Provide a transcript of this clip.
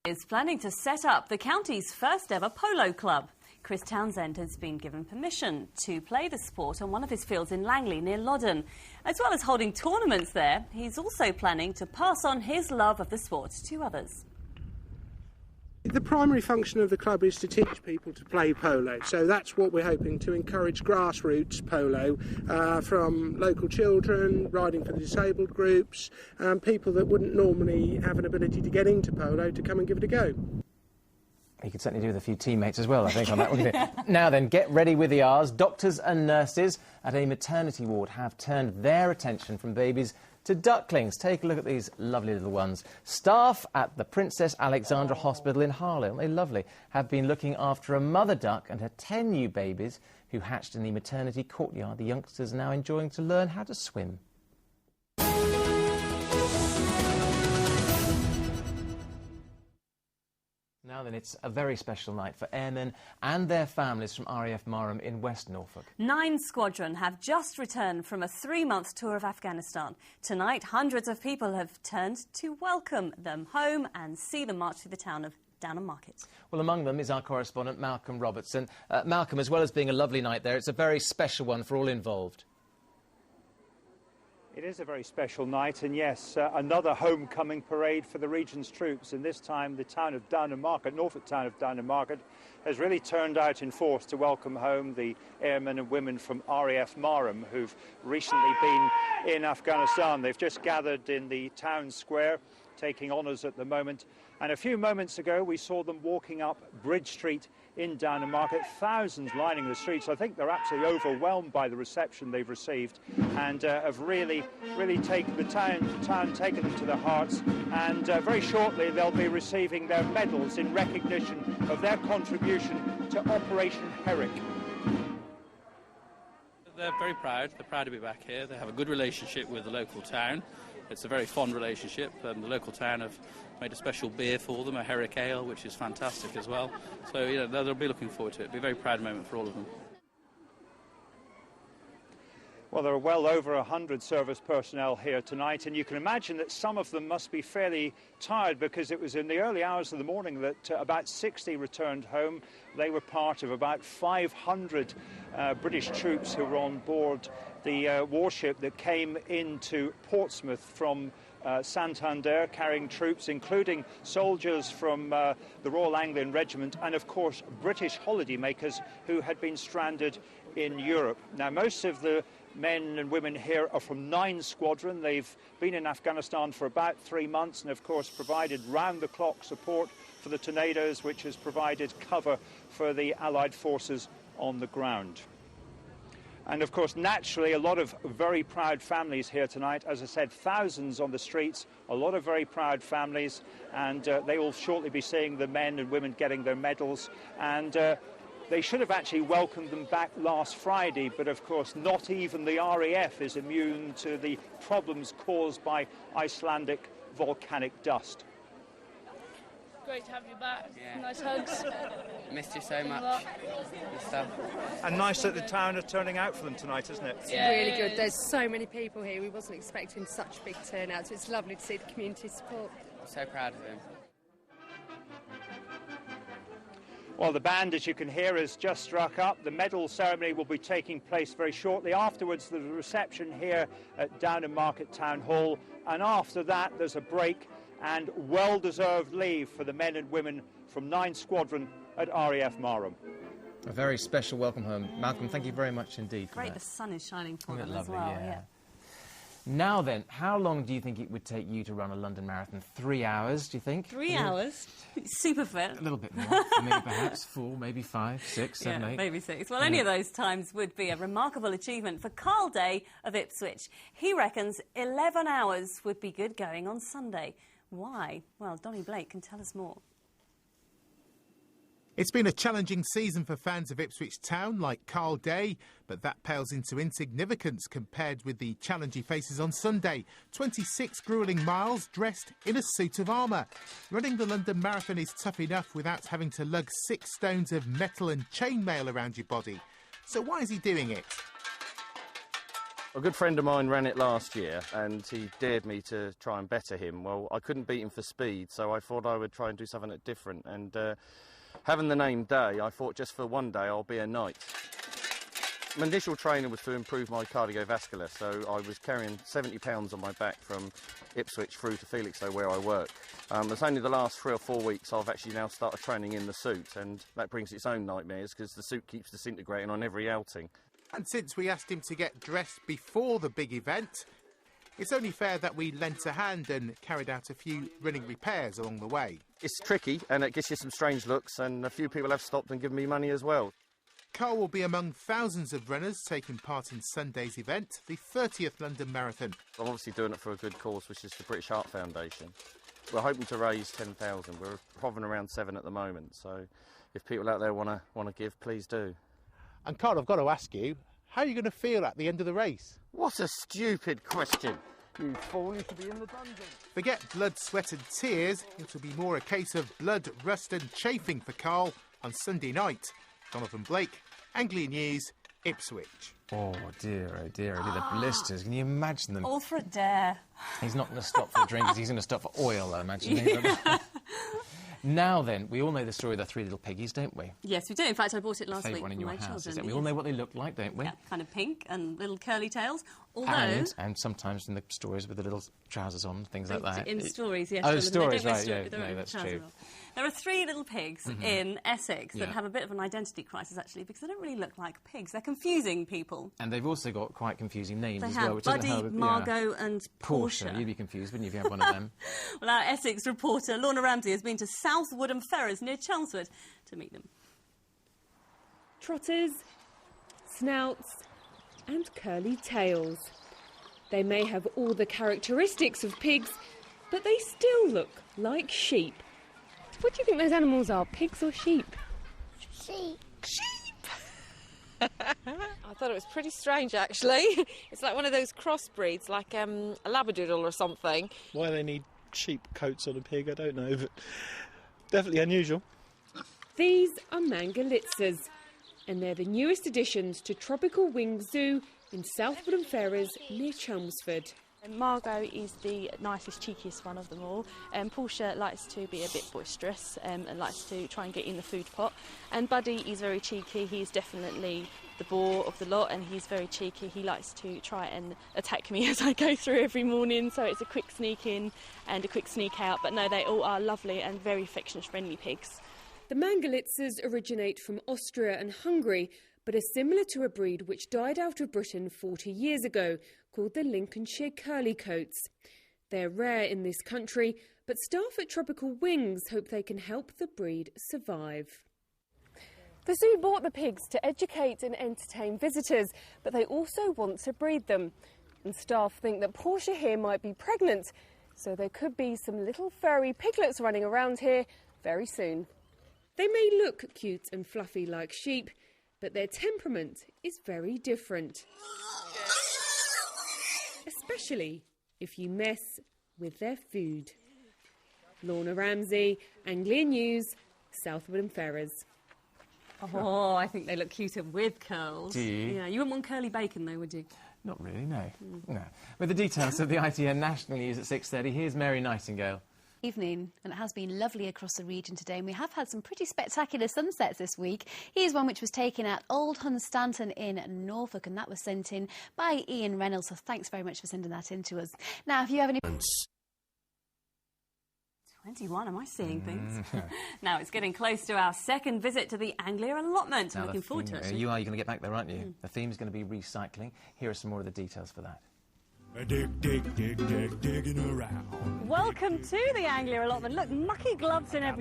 Is planning to set up the county's first ever polo club. Chris Townsend has been given permission to play the sport on one of his fields in Langley near Loddon. As well as holding tournaments there, he's also planning to pass on his love of the sport to others. The primary function of the club is to teach people to play polo, so that's what we're hoping to encourage grassroots polo from local children, riding for the disabled groups, people that wouldn't normally have an ability to get into polo to come and give it a go. You could certainly do with a few teammates as well, I think, on that one. Now then, get ready with the R's. Doctors and nurses at a maternity ward have turned their attention from babies to ducklings. Take a look at these lovely little ones. Staff at the Princess Alexandra Hospital in Harlow, they're lovely, have been looking after a mother duck and her 10 new babies who hatched in the maternity courtyard. The youngsters are now enjoying to learn how to swim. Now then, it's a very special night for airmen and their families from RAF Marham in West Norfolk. 9 Squadron have just returned from a 3-month tour of Afghanistan. Tonight, hundreds of people have turned to welcome them home and see them march through the town of Downham Market. Well, among them is our correspondent, Malcolm Robertson. Malcolm, as well as being a lovely night there, it's a very special one for all involved. It is a very special night, and yes, another homecoming parade for the region's troops, and this time the town of Downham Market, Norfolk town of Downham Market, has really turned out in force to welcome home the airmen and women from RAF Marham who've recently been in Afghanistan. They've just gathered in the town square, taking honours at the moment, and a few moments ago we saw them walking up Bridge Street in Downham Market, thousands lining the streets. I think they're absolutely overwhelmed by the reception they've received and have really taken the town taken them to their hearts, and very shortly they'll be receiving their medals in recognition of their contribution to Operation Herrick. They're very proud. They're proud to be back here. They have a good relationship with the local town. It's a very fond relationship. The local town have made a special beer for them, a Herrick Ale, which is fantastic as well. So, you know, they'll be looking forward to it. It'll be a very proud moment for all of them. Well, there are well over 100 service personnel here tonight, and you can imagine that some of them must be fairly tired because it was in the early hours of the morning that about 60 returned home. They were part of about 500 British troops who were on board the warship that came into Portsmouth from Santander, carrying troops, including soldiers from the Royal Anglian Regiment and, of course, British holidaymakers who had been stranded in Europe. Now, most of the men and women here are from 9 Squadron. They've been in Afghanistan for about 3 months and, of course, provided round-the-clock support for the Tornadoes, which has provided cover for the Allied forces on the ground. And, of course, naturally, a lot of very proud families here tonight. As I said, thousands on the streets, a lot of very proud families, and they will shortly be seeing the men and women getting their medals. And they should have actually welcomed them back last Friday, but, of course, not even the RAF is immune to the problems caused by Icelandic volcanic dust. Great to have you back. Yeah. Nice hugs. Missed you so much. And nice that the town are turning out for them tonight, isn't it? It's really good. There's so many people here. We wasn't expecting such a big turnout, so it's lovely to see the community support. I'm so proud of him. Well, the band, as you can hear, has just struck up. The medal ceremony will be taking place very shortly. Afterwards, there's a reception here at Downham Market Town Hall. And after that, there's a break and well-deserved leave for the men and women from 9 Squadron at RAF Marham. A very special welcome home. Malcolm, thank you very much indeed. Great, the sun is shining for them lovely, as well. Yeah. Now then, how long do you think it would take you to run a London Marathon? 3 hours, do you think? 3 hours? Super fit. A little bit more. Maybe perhaps 4, maybe 5, 6, 7, 8. Maybe 6. Well, any of those times would be a remarkable achievement for Carl Day of Ipswich. He reckons 11 hours would be good going on Sunday. Why? Well, Donnie Blake can tell us more. It's been a challenging season for fans of Ipswich Town like Carl Day, but that pales into insignificance compared with the challenge he faces on Sunday. 26 gruelling miles dressed in a suit of armour. Running the London Marathon is tough enough without having to lug 6 stones of metal and chainmail around your body. So why is he doing it? A good friend of mine ran it last year and he dared me to try and better him. Well, I couldn't beat him for speed, so I thought I would try and do something different. And having the name Day, I thought just for one day I'll be a knight. My initial training was to improve my cardiovascular, so I was carrying 70 pounds on my back from Ipswich through to Felixstowe where I work. It's only the last 3 or 4 weeks I've actually now started training in the suit, and that brings its own nightmares because the suit keeps disintegrating on every outing. And since we asked him to get dressed before the big event, it's only fair that we lent a hand and carried out a few running repairs along the way. It's tricky and it gives you some strange looks, and a few people have stopped and given me money as well. Carl will be among thousands of runners taking part in Sunday's event, the 30th London Marathon. I'm obviously doing it for a good cause, which is the British Heart Foundation. We're hoping to raise 10,000. We're hovering around 7 at the moment, so if people out there want to give, please do. And Carl, I've got to ask you, how are you going to feel at the end of the race? What a stupid question. You fool, you should be in the dungeon. Forget blood, sweat and tears. It'll be more a case of blood, rust and chafing for Carl on Sunday night. Jonathan Blake, Anglia News, Ipswich. Oh dear, the blisters. Can you imagine them? All for a dare. He's not going to stop for a drink, he's going to stop for oil, I imagine. Yeah. Now then, we all know the story of the 3 little piggies, don't we? Yes, we do. In fact, I bought it last week one in for your my house, children. We all know what they look like, don't we? Yeah, kind of pink and little curly tails. Although... And sometimes in the stories with the little trousers on, things like that. In stories, yes. Oh, stories, right, yeah. No, that's true. There are 3 little pigs in Essex that have a bit of an identity crisis, actually, because they don't really look like pigs. They're confusing people. And they've also got quite confusing names they as have well. Which Buddy, Margot and Portia. You'd be confused, wouldn't you, if you had one of them? Well, our Essex reporter, Lorna Ramsey, has been to South Woodham Ferrers near Chelmsford to meet them. Trotters, snouts and curly tails. They may have all the characteristics of pigs, but they still look like sheep. What do you think those animals are, pigs or sheep? Sheep. Sheep! I thought it was pretty strange, actually. It's like one of those crossbreeds, like a Labradoodle or something. Why they need sheep coats on a pig, I don't know, but definitely unusual. These are Mangalitzas, and they're the newest additions to Tropical Wing Zoo in South Woodham Ferrers near Chelmsford. Margot is the nicest, cheekiest one of them all. Portia likes to be a bit boisterous and likes to try and get in the food pot. And Buddy is very cheeky. He's definitely the bore of the lot, and he's very cheeky. He likes to try and attack me as I go through every morning, so it's a quick sneak in and a quick sneak out. But no, they all are lovely and very affectionate, friendly pigs. The Mangalitzas originate from Austria and Hungary, but are similar to a breed which died out of Britain 40 years ago, called the Lincolnshire Curlycoats. They're rare in this country, but staff at Tropical Wings hope they can help the breed survive. The zoo bought the pigs to educate and entertain visitors, but they also want to breed them. And staff think that Portia here might be pregnant, so there could be some little furry piglets running around here very soon. They may look cute and fluffy like sheep, but their temperament is very different. Especially if you mess with their food. Lorna Ramsey, Anglia News, South Woodham Ferrers. Oh, I think they look cuter with curls. Do you? Yeah, you wouldn't want curly bacon though, would you? Not really, no. No. With the details of the ITN National News at 6:30, here's Mary Nightingale. Evening, and it has been lovely across the region today, and we have had some pretty spectacular sunsets this week. Here's one which was taken at Old Hunstanton in Norfolk, and that was sent in by Ian Reynolds, so thanks very much for sending that in to us. Now, if you have any... 21, am I seeing things? Now, it's getting close to our second visit to the Anglia allotment. I'm looking forward to it. You're going to get back there, aren't you? The theme is going to be recycling. Here are some more of the details for that. Digging around. Welcome to the Anglia allotment. Look, mucky gloves in every...